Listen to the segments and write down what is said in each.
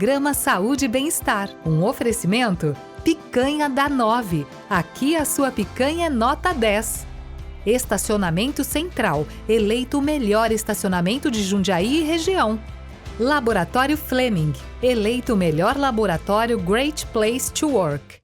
Programa Saúde e Bem-Estar. Um oferecimento Picanha da 9. Aqui a sua picanha é nota 10. Estacionamento Central, eleito o melhor estacionamento de Jundiaí e região. Laboratório Fleming, eleito o melhor laboratório Great Place to Work.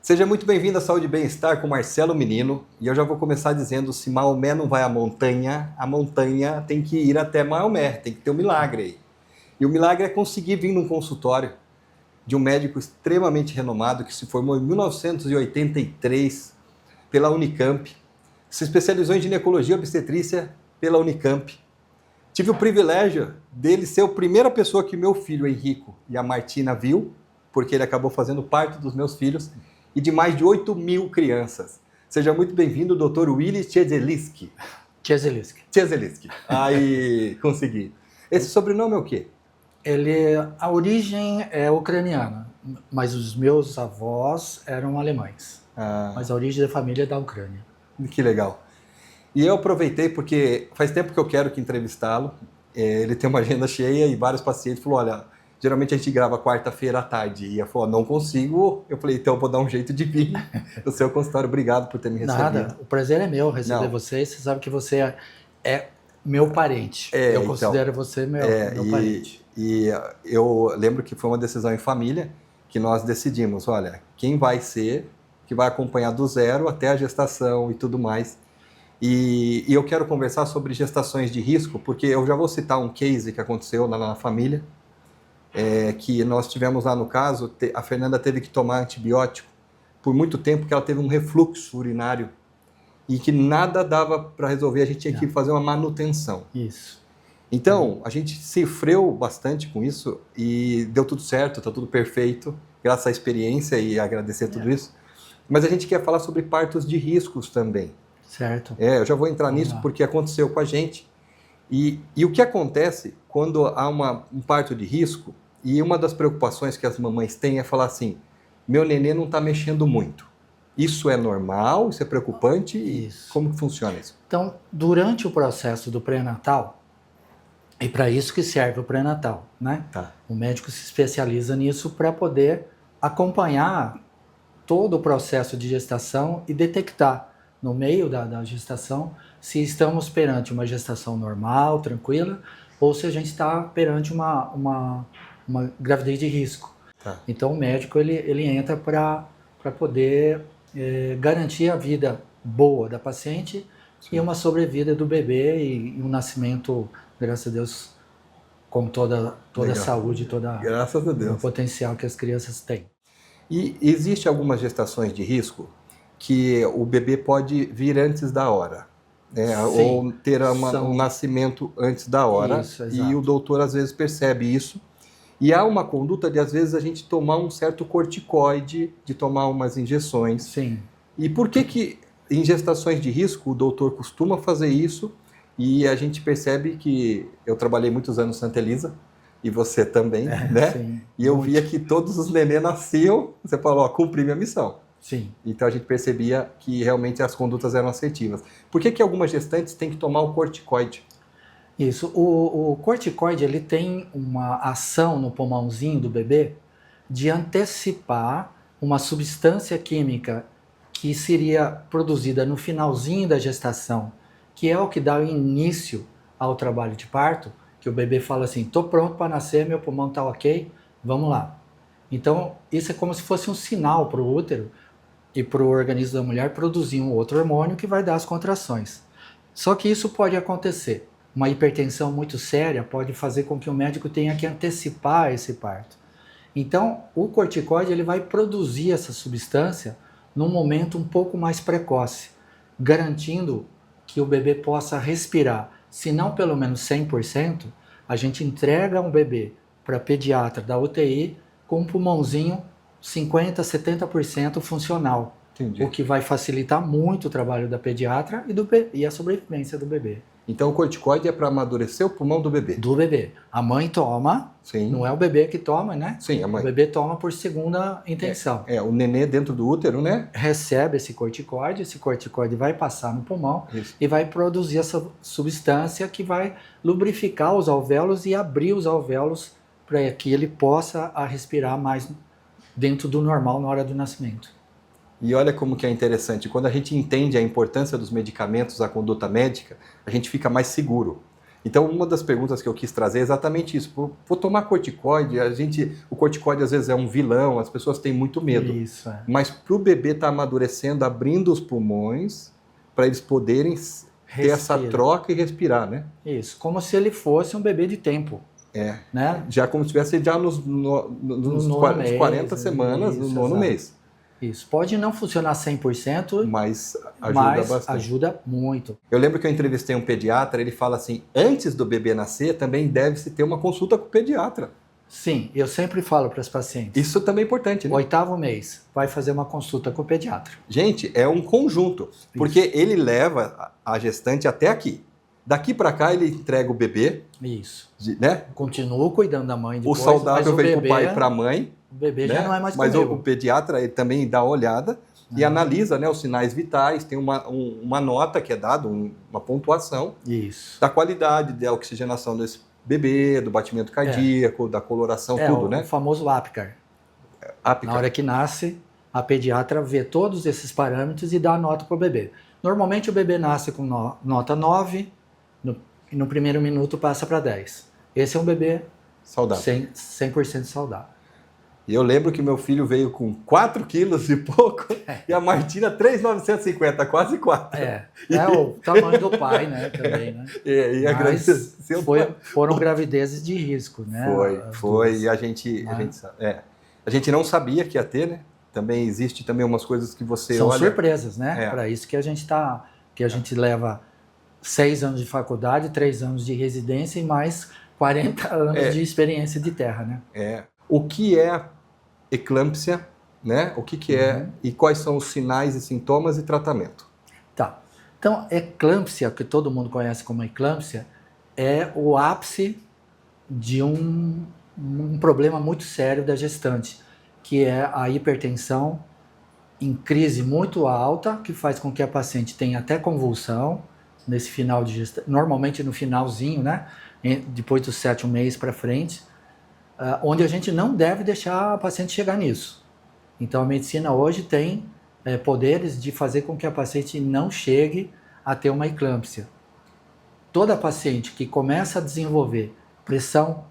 Seja muito bem-vindo à Saúde e Bem-Estar com Marcelo Menino. E eu já vou começar dizendo, se Maomé não vai à montanha, a montanha tem que ir até Maomé, tem que ter um milagre aí. E o milagre é conseguir vir num consultório de um médico extremamente renomado que se formou em 1983 pela Unicamp, se especializou em ginecologia e obstetrícia pela Unicamp. Tive o privilégio dele ser a primeira pessoa que meu filho Henrico e a Martina viu, porque ele acabou fazendo parte dos meus filhos, e de mais de 8.000 crianças. Seja muito bem-vindo, Dr. Willy Ciesielski. Ciesielski. Aí, consegui. Esse sobrenome é o quê? A origem é ucraniana, mas os meus avós eram alemães. Mas a origem da família é da Ucrânia. Que legal. E eu aproveitei porque faz tempo que eu quero que entrevistá-lo. Ele tem uma agenda cheia e vários pacientes falaram, olha, geralmente a gente grava quarta-feira à tarde. E ele falou, não consigo. Eu falei, então eu vou dar um jeito de vir no seu consultório. Obrigado por ter me recebido. Nada, o prazer é meu receber você. Você sabe que você é meu parente. Eu considero você meu parente. E eu lembro que foi uma decisão em família que nós decidimos, olha, quem vai ser, que vai acompanhar do zero até a gestação e tudo mais. E eu quero conversar sobre gestações de risco, porque eu já vou citar um case que aconteceu lá na família, que nós tivemos lá no caso, a Fernanda teve que tomar antibiótico por muito tempo, porque ela teve um refluxo urinário e que nada dava para resolver, a gente tinha que fazer uma manutenção. Isso. Então, a gente sofreu bastante com isso e deu tudo certo, está tudo perfeito, graças à experiência e agradecer tudo isso. Mas a gente quer falar sobre partos de riscos também. Certo. Eu já vou entrar nisso porque aconteceu com a gente. E o que acontece quando há um parto de risco, e uma das preocupações que as mamães têm é falar assim, meu nenê não está mexendo muito. Isso é normal? Isso é preocupante? Isso. Como que funciona isso? Então, durante o processo do pré-natal, e para isso que serve o pré-natal, né? Tá. O médico se especializa nisso para poder acompanhar todo o processo de gestação e detectar, no meio da gestação, se estamos perante uma gestação normal, tranquila, ou se a gente está perante uma gravidez de risco. Tá. Então o médico ele entra para poder garantir a vida boa da paciente. Sim. E uma sobrevida do bebê e um nascimento, graças a Deus, com toda a saúde, graças a Deus. O potencial que as crianças têm. E existe algumas gestações de risco que o bebê pode vir antes da hora, né? Ou ter um nascimento antes da hora. Isso, e o doutor às vezes percebe isso. E há uma conduta de às vezes a gente tomar um certo corticoide, de tomar umas injeções. Sim. E por que em gestações de risco o doutor costuma fazer isso? E a gente percebe que eu trabalhei muitos anos em Santa Elisa, e você também, né? Sim, e eu via que todos os nenês nasciam, você falou, cumpri minha missão. Sim. Então a gente percebia que realmente as condutas eram assertivas. Por que algumas gestantes têm que tomar o corticoide? Isso. O corticoide ele tem uma ação no pulmãozinho do bebê de antecipar uma substância química que seria produzida no finalzinho da gestação, que é o que dá o início ao trabalho de parto, que o bebê fala assim, estou pronto para nascer, meu pulmão está ok, vamos lá. Então, isso é como se fosse um sinal para o útero e para o organismo da mulher produzir um outro hormônio que vai dar as contrações. Só que isso pode acontecer. Uma hipertensão muito séria pode fazer com que o médico tenha que antecipar esse parto. Então, o corticoide ele vai produzir essa substância num momento um pouco mais precoce, garantindo que o bebê possa respirar. Se não pelo menos 100%, a gente entrega um bebê para pediatra da UTI com um pulmãozinho 50%, 70% funcional. Entendi. O que vai facilitar muito o trabalho da pediatra e a sobrevivência do bebê. Então o corticoide é para amadurecer o pulmão do bebê. Do bebê. A mãe toma, Sim. não é o bebê que toma, né? Sim, a O mãe. bebê toma por segunda intenção. O nenê dentro do útero, né? Recebe esse corticoide vai passar no pulmão Isso. e vai produzir essa substância que vai lubrificar os alvéolos e abrir os alvéolos para que ele possa respirar mais dentro do normal na hora do nascimento. E olha como que é interessante, quando a gente entende a importância dos medicamentos, a conduta médica, a gente fica mais seguro. Então, uma das perguntas que eu quis trazer é exatamente isso. Vou tomar corticoide, o corticoide às vezes é um vilão, as pessoas têm muito medo. Isso, é. Mas para o bebê estar amadurecendo, abrindo os pulmões, para eles poderem ter essa troca e respirar, né? Isso, como se ele fosse um bebê de tempo. Né? Já como se estivesse já nos 40 semanas, isso, no nono exato. mês. Isso, pode não funcionar 100%, Mas ajuda bastante. Ajuda muito. Eu lembro que eu entrevistei um pediatra, ele fala assim, antes do bebê nascer, também deve-se ter uma consulta com o pediatra. Sim, eu sempre falo para as pacientes. Isso também é importante, né? 8º mês, vai fazer uma consulta com o pediatra. Gente, é um conjunto, porque ele leva a gestante até aqui. Daqui para cá ele entrega o bebê, Isso. né? Continuo cuidando da mãe depois, O saudável mas vem para o pai e para a mãe. O bebê né? já não é mais Mas comigo. o pediatra ele também dá uma olhada e analisa, né, os sinais vitais, tem uma nota que é dada, uma pontuação Isso. da qualidade da oxigenação desse bebê, do batimento cardíaco, da coloração, tudo, o né? famoso APGAR. Apgar. Na hora que nasce, a pediatra vê todos esses parâmetros e dá a nota para o bebê. Normalmente o bebê nasce com nota 9, no primeiro minuto passa para 10. Esse é um bebê Saudável. 100% saudável. E eu lembro que meu filho veio com 4 quilos e pouco e a Martina 3,950, quase 4. É o tamanho do pai, né, também, né? E a gravidez... foram gravidezes de risco, né? Foi. E a gente não sabia que ia ter, né? Também existe também umas coisas que você São olha... surpresas, né? Para isso que a gente leva 6 anos de faculdade, 3 anos de residência e mais 40 anos de experiência de terra, né? O que é eclâmpsia, né? O que é e quais são os sinais e sintomas e tratamento? Tá. Então, eclâmpsia, que todo mundo conhece como eclâmpsia, é o ápice de um problema muito sério da gestante, que é a hipertensão em crise muito alta, que faz com que a paciente tenha até convulsão nesse final de gestação, normalmente no finalzinho, né? Depois do 7º mês para frente, onde a gente não deve deixar a paciente chegar nisso. Então a medicina hoje tem poderes de fazer com que a paciente não chegue a ter uma eclâmpsia. Toda paciente que começa a desenvolver pressão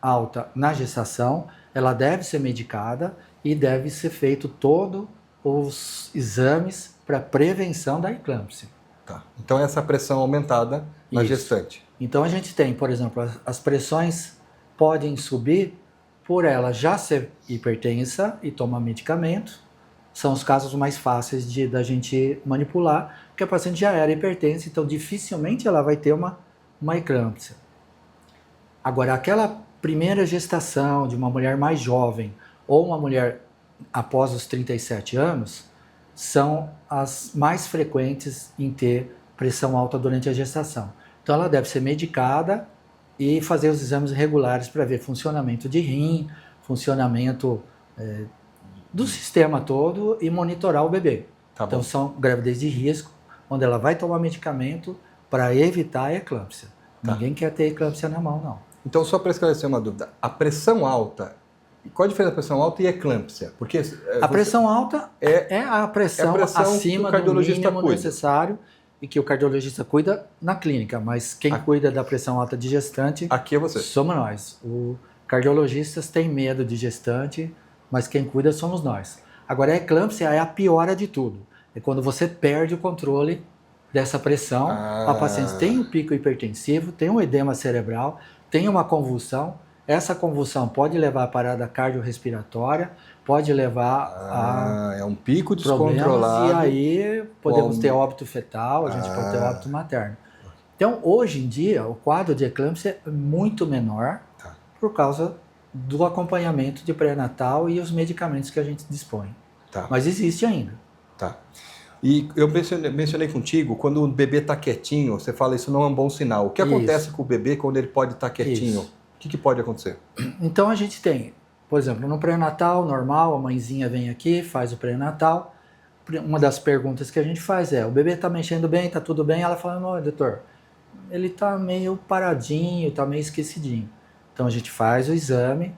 alta na gestação, ela deve ser medicada e deve ser feito todos os exames para prevenção da eclâmpsia. Tá. Então essa pressão aumentada na gestante. Então a gente tem, por exemplo, as pressões podem subir por ela já ser hipertensa e tomar medicamento. São os casos mais fáceis da gente manipular, porque a paciente já era hipertensa, então dificilmente ela vai ter uma eclâmpsia. Agora, aquela primeira gestação de uma mulher mais jovem ou uma mulher após os 37 anos são as mais frequentes em ter pressão alta durante a gestação. Então ela deve ser medicada e fazer os exames regulares para ver funcionamento de rim, funcionamento do sistema todo e monitorar o bebê. Então são gravidez de risco, onde ela vai tomar medicamento para evitar a eclâmpsia. Ninguém quer ter eclâmpsia na mão, não. Então, só para esclarecer uma dúvida, a pressão alta, qual a diferença da pressão alta e eclâmpsia? Porque a pressão alta é a pressão acima do mínimo necessário e que o cardiologista cuida na clínica, mas quem cuida da pressão alta de gestante aqui é você. Somos nós. Os cardiologistas têm medo de gestante, mas quem cuida somos nós. Agora, a eclâmpsia é a piora de tudo. É quando você perde o controle dessa pressão, a paciente tem um pico hipertensivo, tem um edema cerebral, tem uma convulsão. Essa convulsão pode levar a parada cardiorrespiratória, pode levar a é um pico descontrolado. E aí podemos ter óbito fetal, a gente pode ter óbito materno. Então, hoje em dia, o quadro de eclâmpsia é muito menor por causa do acompanhamento de pré-natal e os medicamentos que a gente dispõe. Mas existe ainda. E eu mencionei contigo, quando o bebê está quietinho, você fala isso não é um bom sinal. O que acontece com o bebê quando ele pode estar quietinho? Isso. O que pode acontecer? Então a gente tem, por exemplo, no pré-natal normal, a mãezinha vem aqui, faz o pré-natal. Uma das perguntas que a gente faz é, o bebê está mexendo bem, está tudo bem? Ela fala, não, doutor, ele está meio paradinho, está meio esquecidinho. Então a gente faz o exame,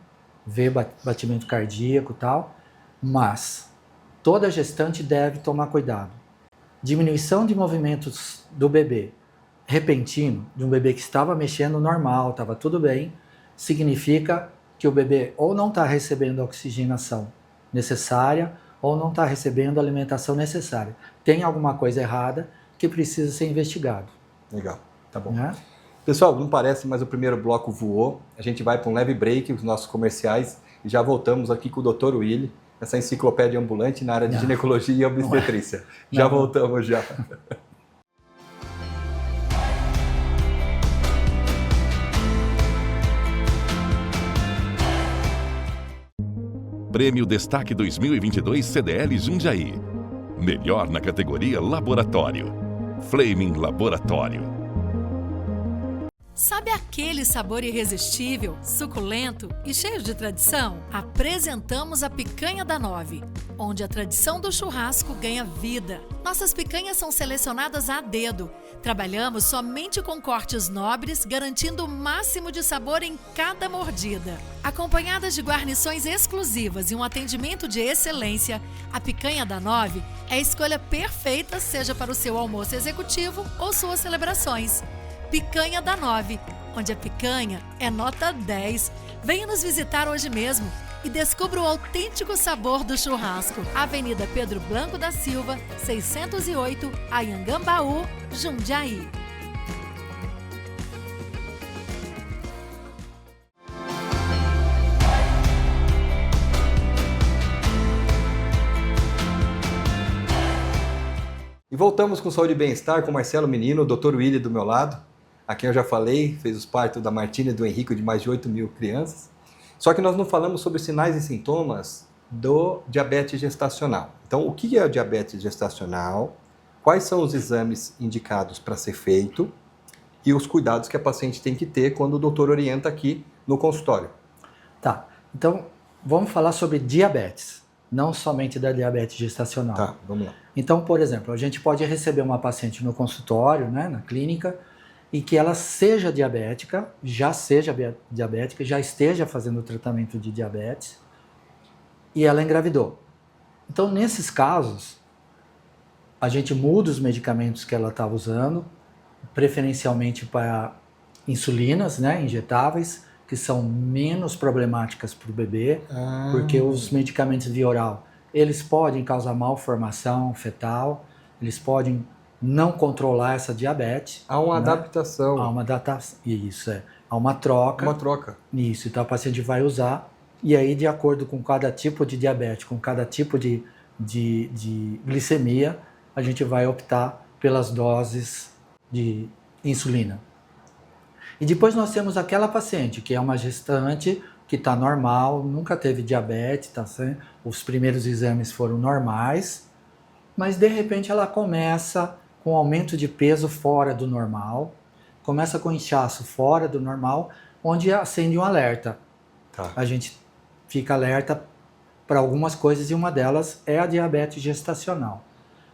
vê batimento cardíaco e tal, mas toda gestante deve tomar cuidado. Diminuição de movimentos do bebê repentino, de um bebê que estava mexendo normal, estava tudo bem, significa que o bebê ou não está recebendo a oxigenação necessária ou não está recebendo a alimentação necessária. Tem alguma coisa errada que precisa ser investigado. Legal, tá bom. Né? Pessoal, não parece, mas o primeiro bloco voou. A gente vai para um leve break, os nossos comerciais, e já voltamos aqui com o Dr. Willy, essa enciclopédia ambulante na área de ginecologia e obstetrícia. Já voltamos já. Prêmio Destaque 2022 CDL Jundiaí. Melhor na categoria Laboratório. Flaming Laboratório. Sabe aquele sabor irresistível, suculento e cheio de tradição? Apresentamos a Picanha da 9, onde a tradição do churrasco ganha vida. Nossas picanhas são selecionadas a dedo. Trabalhamos somente com cortes nobres, garantindo o máximo de sabor em cada mordida. Acompanhadas de guarnições exclusivas e um atendimento de excelência, a Picanha da 9 é a escolha perfeita, seja para o seu almoço executivo ou suas celebrações. Picanha da 9, onde a picanha é nota 10. Venha nos visitar hoje mesmo e descubra o autêntico sabor do churrasco. Avenida Pedro Blanco da Silva, 608, Anhangambaú, Jundiaí. E voltamos com Saúde e Bem-Estar com Marcelo Menino, o Dr. Willy do meu lado. A quem eu já falei, fez os partos da Martina e do Henrique de mais de 8.000 crianças. Só que nós não falamos sobre sinais e sintomas do diabetes gestacional. Então, o que é o diabetes gestacional? Quais são os exames indicados para ser feito? E os cuidados que a paciente tem que ter quando o doutor orienta aqui no consultório. Tá, então vamos falar sobre diabetes, não somente da diabetes gestacional. Tá, vamos lá. Então, por exemplo, a gente pode receber uma paciente no consultório, né, na clínica, e que ela seja diabética, já esteja fazendo o tratamento de diabetes, e ela engravidou. Então, nesses casos, a gente muda os medicamentos que ela estava usando, preferencialmente para insulinas, né, injetáveis, que são menos problemáticas para o bebê, porque os medicamentos via oral, eles podem causar malformação fetal, eles podem não controlar essa diabetes. Há uma né? adaptação. Há uma adaptação, isso é. Há uma troca. Uma troca. Isso, então a paciente vai usar, e aí de acordo com cada tipo de diabetes, com cada tipo de glicemia, a gente vai optar pelas doses de insulina. E depois nós temos aquela paciente que é uma gestante, que está normal, nunca teve diabetes, os primeiros exames foram normais, mas de repente ela começa com aumento de peso fora do normal, começa com inchaço fora do normal, onde acende um alerta. Tá. A gente fica alerta para algumas coisas e uma delas é a diabetes gestacional.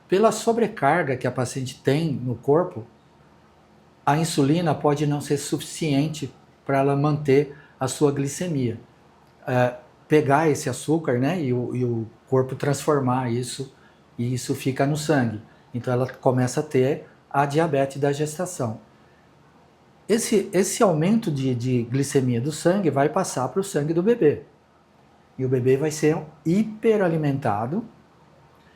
Pela sobrecarga que a paciente tem no corpo, a insulina pode não ser suficiente para ela manter a sua glicemia. Pegar esse açúcar, né, e o corpo transformar isso, e isso fica no sangue. Então ela começa a ter a diabetes da gestação. Esse aumento de glicemia do sangue vai passar para o sangue do bebê. E o bebê vai ser hiperalimentado,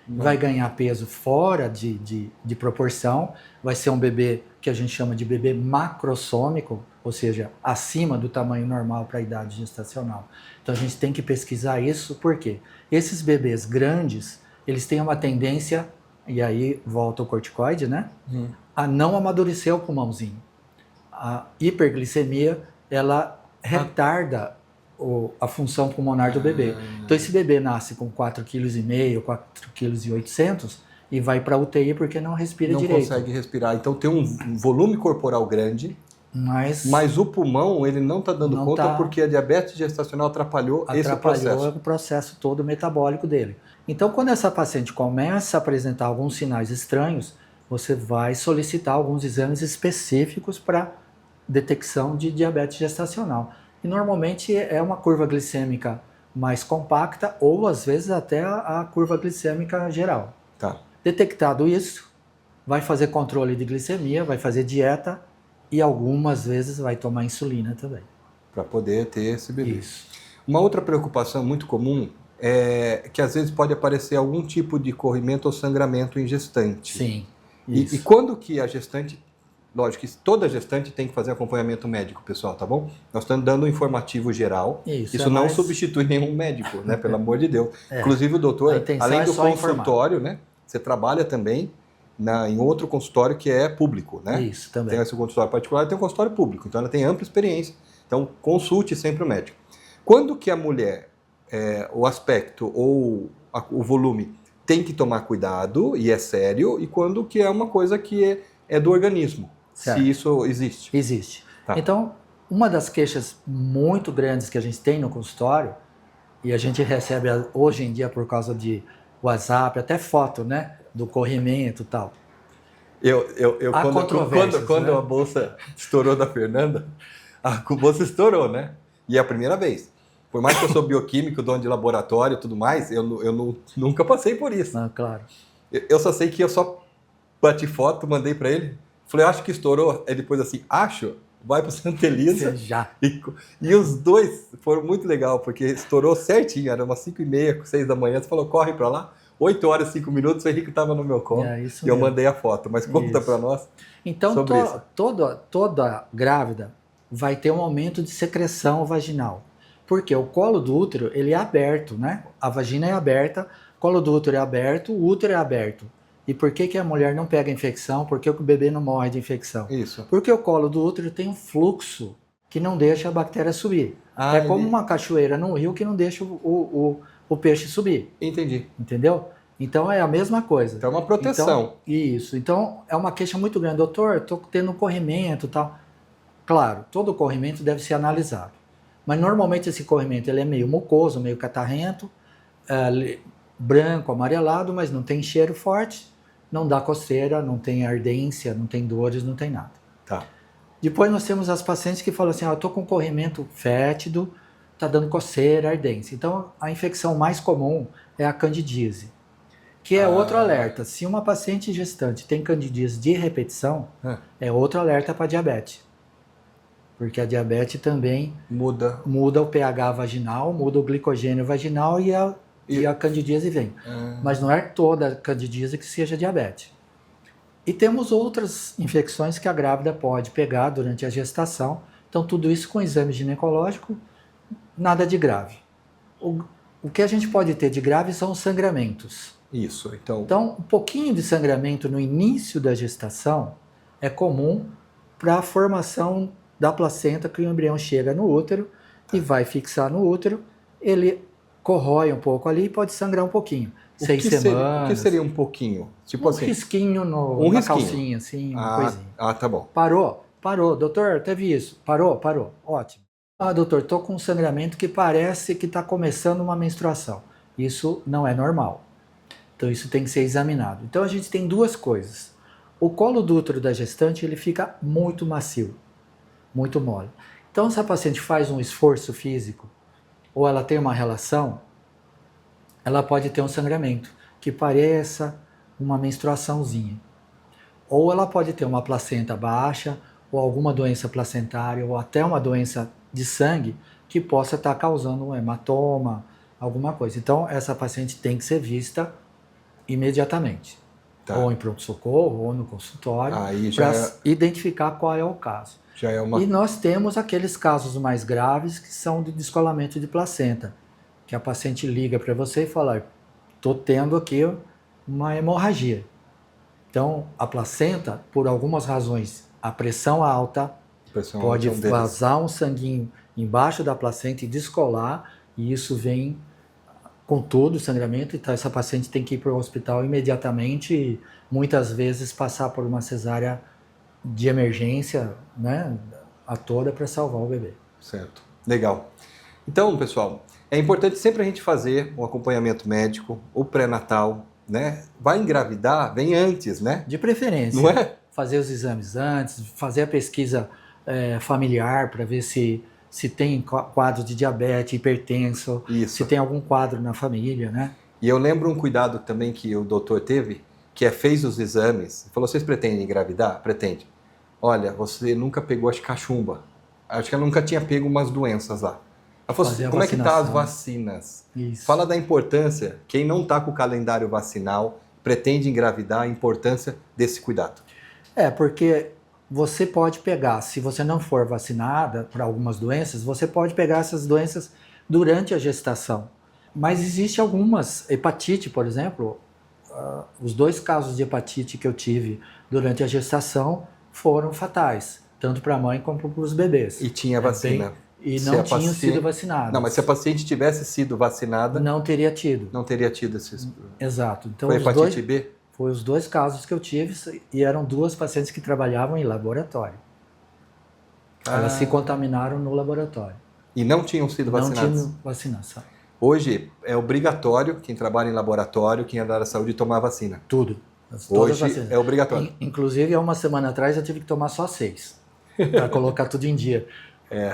vai ganhar peso fora de proporção, vai ser um bebê que a gente chama de bebê macrossômico, ou seja, acima do tamanho normal para a idade gestacional. Então a gente tem que pesquisar isso, porque esses bebês grandes, eles têm uma tendência, e aí volta o corticoide, né? A não amadurecer o pulmãozinho. A hiperglicemia, ela retarda a função pulmonar do bebê. Então esse bebê nasce com 4,5 kg, 4,8 kg, e vai para UTI porque não respira Não direito. consegue respirar. Então tem um volume corporal grande, mas o pulmão ele não está dando conta porque a diabetes gestacional atrapalhou esse processo. O processo todo metabólico dele. Então, quando essa paciente começa a apresentar alguns sinais estranhos, você vai solicitar alguns exames específicos para detecção de diabetes gestacional. E normalmente é uma curva glicêmica mais compacta ou às vezes até a curva glicêmica geral. Tá. Detectado isso, vai fazer controle de glicemia, vai fazer dieta e algumas vezes vai tomar insulina também. Para poder ter esse bebê. Isso. Uma outra preocupação muito comum é que às vezes pode aparecer algum tipo de corrimento ou sangramento em gestante. Sim. E quando que a gestante... Lógico que toda gestante tem que fazer acompanhamento médico, pessoal, tá bom? Nós estamos dando um informativo geral. Isso não substitui nenhum médico, né? Pelo amor de Deus. Inclusive o doutor, além do consultório, né? Você trabalha também em outro consultório que é público, né? Isso, também. Tem esse consultório particular e tem um consultório público. Então ela tem ampla experiência. Então consulte sempre o médico. Quando que a mulher, o aspecto ou o volume tem que tomar cuidado e é sério, e quando que é uma coisa que é do organismo? Certo. Se isso existe. Existe. Tá. Então, uma das queixas muito grandes que a gente tem no consultório, e a gente recebe hoje em dia por causa de WhatsApp, até foto, né? Do corrimento e tal. Quando a bolsa estourou da Fernanda, a bolsa estourou, né? E é a primeira vez. Por mais que eu sou bioquímico, dono de laboratório e tudo mais, eu nunca passei por isso. Ah, claro. Eu só sei que eu só bati foto, mandei para ele. Falei, acho que estourou. Aí depois assim, acho, vai para Santa Elisa. Já. E os dois foram muito legal, porque estourou certinho, era umas 5h30, 6 da manhã. Você falou, corre para lá. 8 horas e 5 minutos, o Henrique estava no meu colo. E eu mandei a foto. Mas conta para nós. Então, toda grávida vai ter um aumento de secreção vaginal. Porque o colo do útero, ele é aberto, né? A vagina é aberta, o colo do útero é aberto, o útero é aberto. E por que a mulher não pega infecção? Por que o bebê não morre de infecção? Isso. Porque o colo do útero tem um fluxo que não deixa a bactéria subir. É como uma cachoeira no rio que não deixa o peixe subir. Entendi. Entendeu? Então é a mesma coisa. Então é uma proteção. Isso. Então é uma queixa muito grande. Doutor, estou tendo um corrimento e tal. Claro, todo corrimento deve ser analisado. Mas normalmente esse corrimento ele é meio mucoso, meio catarrento, branco, amarelado, mas não tem cheiro forte, não dá coceira, não tem ardência, não tem dores, não tem nada. Tá. Depois nós temos as pacientes que falam assim, eu estou com corrimento fétido, está dando coceira, ardência. Então a infecção mais comum é a candidíase, que é outro alerta. Se uma paciente gestante tem candidíase de repetição, é outro alerta para diabetes. Porque a diabetes também muda o pH vaginal, muda o glicogênio vaginal e a candidíase vem. Mas não é toda a candidíase que seja diabetes. E temos outras infecções que a grávida pode pegar durante a gestação. Então, tudo isso com exame ginecológico, nada de grave. O que a gente pode ter de grave são os sangramentos. Isso, então... Então, um pouquinho de sangramento no início da gestação é comum para a formação da placenta, que o embrião chega no útero e vai fixar no útero, ele corrói um pouco ali e pode sangrar um pouquinho. 6 semanas. O que seria um pouquinho? Tipo assim, risquinho na calcinha, assim, uma coisinha. Tá bom. Parou. Doutor, teve isso. Parou. Ótimo. Doutor, estou com um sangramento que parece que está começando uma menstruação. Isso não é normal. Então isso tem que ser examinado. Então a gente tem duas coisas. O colo do útero da gestante ele fica muito macio, muito mole. Então se a paciente faz um esforço físico ou ela tem uma relação, ela pode ter um sangramento que pareça uma menstruaçãozinha. Ou ela pode ter uma placenta baixa, ou alguma doença placentária, ou até uma doença de sangue que possa estar causando um hematoma, alguma coisa. Então essa paciente tem que ser vista imediatamente. Tá. Ou em pronto-socorro, ou no consultório, para identificar qual é o caso. E nós temos aqueles casos mais graves que são de descolamento de placenta, que a paciente liga para você e fala, estou tendo aqui uma hemorragia. Então, a placenta, por algumas razões, a pressão alta, pode vazar um sanguinho embaixo da placenta e descolar, e isso vem com todo o sangramento, então essa paciente tem que ir para o hospital imediatamente e muitas vezes passar por uma cesárea de emergência, né, a toda para salvar o bebê. Certo, legal. Então, pessoal, é importante sempre a gente fazer um acompanhamento médico, o pré-natal, né? Vai engravidar, vem antes, né? De preferência. Não é? Fazer os exames antes, fazer a pesquisa familiar para ver se tem quadro de diabetes, hipertenso, Isso. se tem algum quadro na família, né? E eu lembro um cuidado também que o doutor teve, que fez os exames, falou, vocês pretendem engravidar? Pretende. Olha, você nunca pegou, acho, cachumba. Acho que ela nunca tinha pego umas doenças lá. Ela falou assim, como é que tá as vacinas? Isso. Fala da importância, quem não está com o calendário vacinal, pretende engravidar, a importância desse cuidado. Porque você pode pegar, se você não for vacinada para algumas doenças, você pode pegar essas doenças durante a gestação. Mas existe algumas, hepatite, por exemplo, os 2 casos de hepatite que eu tive durante a gestação foram fatais, tanto para a mãe como para os bebês. E tinha vacina. E não tinham sido vacinados. Não, mas se a paciente tivesse sido vacinada... Não teria tido. Não teria tido esses... Exato. Então, foi hepatite B? Foi os 2 casos que eu tive e eram 2 pacientes que trabalhavam em laboratório. Elas se contaminaram no laboratório. E não tinham sido vacinadas? Não tinham vacinação. Hoje é obrigatório quem trabalha em laboratório, quem é da área da saúde, tomar vacina. Tudo. Hoje é obrigatório. Inclusive, há uma semana atrás eu tive que tomar só 6 para colocar tudo em dia.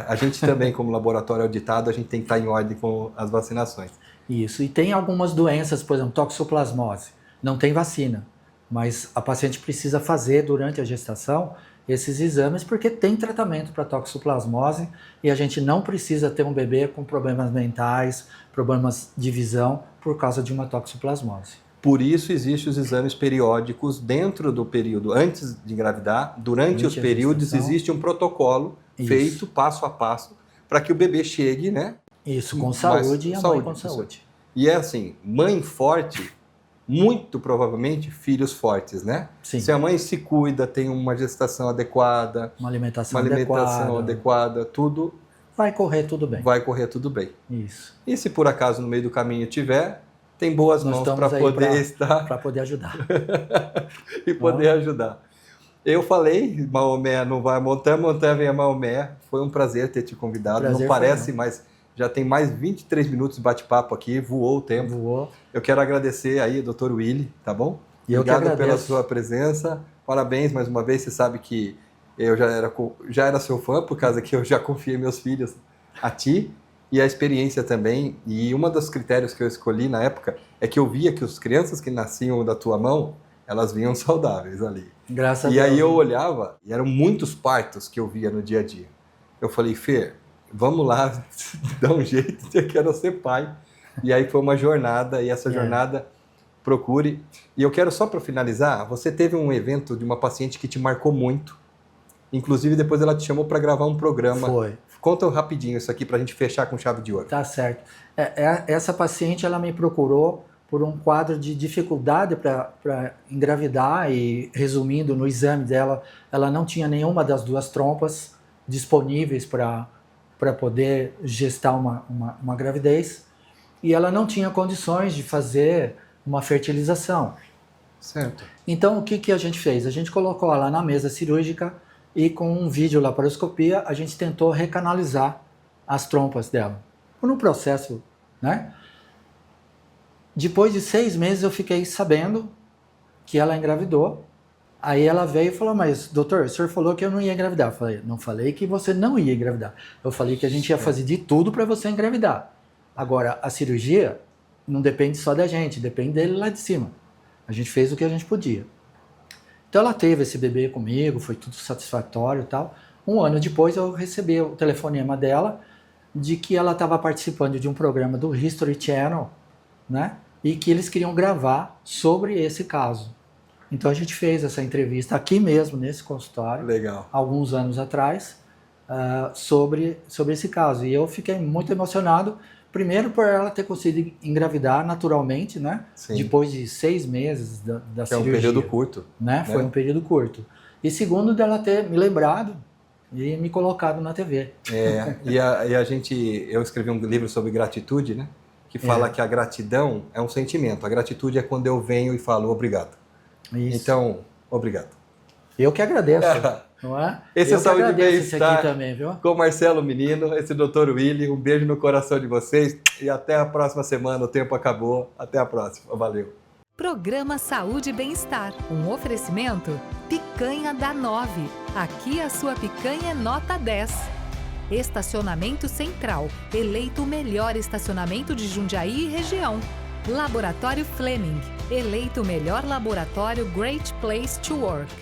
A gente também, como laboratório auditado, a gente tem que estar em ordem com as vacinações. Isso. E tem algumas doenças, por exemplo, toxoplasmose. Não tem vacina, mas a paciente precisa fazer durante a gestação esses exames porque tem tratamento para toxoplasmose e a gente não precisa ter um bebê com problemas mentais, problemas de visão por causa de uma toxoplasmose. Por isso existem os exames periódicos dentro do período antes de engravidar, durante os períodos existe um protocolo feito passo a passo para que o bebê chegue, né? Isso, com saúde e a mãe com saúde. E é assim, mãe forte, muito provavelmente filhos fortes, né? Sim. Se a mãe se cuida, tem uma gestação adequada, uma alimentação adequada, tudo... Vai correr tudo bem. Vai correr tudo bem. Isso. E se por acaso no meio do caminho tiver, tem boas mãos para poder estar... Para poder ajudar. E poder ajudar. Eu falei, Maomé não vai a montanha, montanha vem a Maomé. Foi um prazer ter te convidado. Não parece, mas já tem mais 23 minutos de bate-papo aqui, voou o tempo. Voou. Eu quero agradecer aí, Dr. Willy, tá bom? Obrigado pela sua presença. Parabéns mais uma vez. Você sabe que eu já era seu fã, por causa que eu já confiei meus filhos a ti. E a experiência também. E um dos critérios que eu escolhi na época é que eu via que as crianças que nasciam da tua mão, elas vinham saudáveis ali. Graças a Deus. E aí eu olhava, e eram muitos partos que eu via no dia a dia. Eu falei, Fê, vamos lá, dar um jeito, eu quero ser pai. E aí foi uma jornada, e essa jornada, procure. E eu quero só para finalizar, você teve um evento de uma paciente que te marcou muito. Inclusive depois ela te chamou para gravar um programa. Foi. Conta rapidinho isso aqui para a gente fechar com chave de ouro. Tá certo. Essa paciente, ela me procurou por um quadro de dificuldade para engravidar e, resumindo, no exame dela, ela não tinha nenhuma das 2 trompas disponíveis para poder gestar uma gravidez e ela não tinha condições de fazer uma fertilização. Certo. Então, o que a gente fez? A gente colocou ela na mesa cirúrgica e com um videolaparoscopia a gente tentou recanalizar as trompas dela. Por um processo, né? Depois de 6 meses eu fiquei sabendo que ela engravidou. Aí ela veio e falou, mas doutor, o senhor falou que eu não ia engravidar. Eu falei, não falei que você não ia engravidar. Eu falei que a gente ia fazer de tudo para você engravidar. Agora, a cirurgia não depende só da gente, depende dele lá de cima. A gente fez o que a gente podia. Então ela teve esse bebê comigo, foi tudo satisfatório e tal. 1 ano depois eu recebi o telefonema dela de que ela estava participando de um programa do History Channel, né? E que eles queriam gravar sobre esse caso. Então a gente fez essa entrevista aqui mesmo, nesse consultório, legal, alguns anos atrás, sobre esse caso. E eu fiquei muito emocionado, primeiro por ela ter conseguido engravidar naturalmente, né? Sim. Depois de 6 meses da cirurgia. É um período curto. Né? Foi um período curto. E segundo, dela ter me lembrado e me colocado na TV. Eu escrevi um livro sobre gratitude, né? que fala que a gratidão é um sentimento. A gratitude é quando eu venho e falo obrigado. Isso. Então, obrigado. Eu que agradeço, não é? Esse eu é Saúde e Bem-Estar também, viu? com Marcelo Menino, esse Dr. Willy. Um beijo no coração de vocês e até a próxima semana. O tempo acabou. Até a próxima. Valeu. Programa Saúde e Bem-Estar. Um oferecimento Picanha da 9. Aqui a sua picanha é nota 10. Estacionamento Central. Eleito o melhor estacionamento de Jundiaí e região. Laboratório Fleming. Eleito o melhor laboratório Great Place to Work.